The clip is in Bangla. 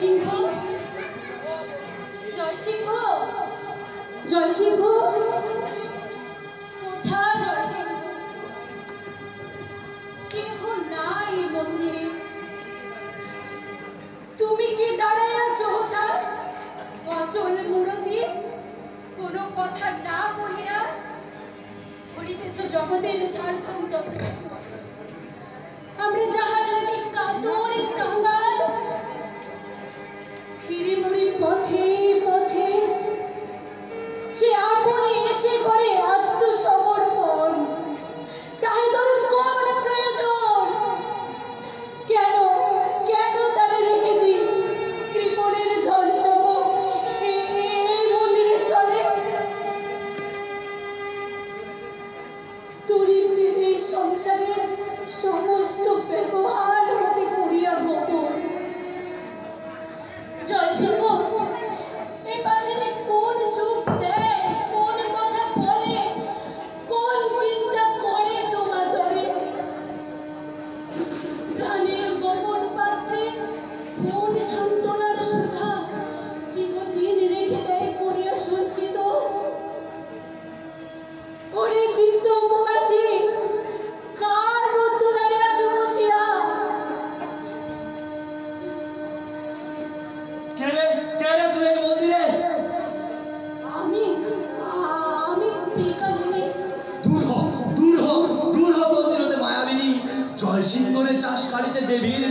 সিংহ, জয় সিংহ, জয় সিংহ, কোথায় জয় সিংহ? কেহ নাই মন্দিরে। তুমি কি দাঁড়ায় আছো হঠাৎ অচল মূরতি, কোনো কথা না বলিয়া করিতেছ জগতের সার্থক যত্ন। আমরা যাহার লাগে কাতর কাঙ্গাল, ফিরে মরি পথে পথে, সে আপনি এসে করে আত্মসমর্পণ। তাই তোর কোন প্রয়োজন? কেন কেন তারা রেখে দিস কৃপণের ধন সম এই মন্দিরের তলে? দরিদ্রের এই সংসারের সমস্ত ব্যবহার হতে করিয়া গোপন। জয় সিংহ, এই পাশে কোন সুখ দেয়, কোন কথা বলে, কোন চিন্তা করে তোমার ধরে? প্রাণের গোপন পাত্রে কোন সান্ত্বনার সুধা চিরদিন রেখে দেয় করিয়া সঞ্চিত? ওরে চিত্ত উপবাসী, কার রুদ্ধদ্বারে আজ বসিয়া? কেরে তুই এই মন্দিরে? আমি বিকালিনী। দূর হ মন্দির হতে মায়াবিনী। জয় সিংহরে চাষ কালিতে দেবীর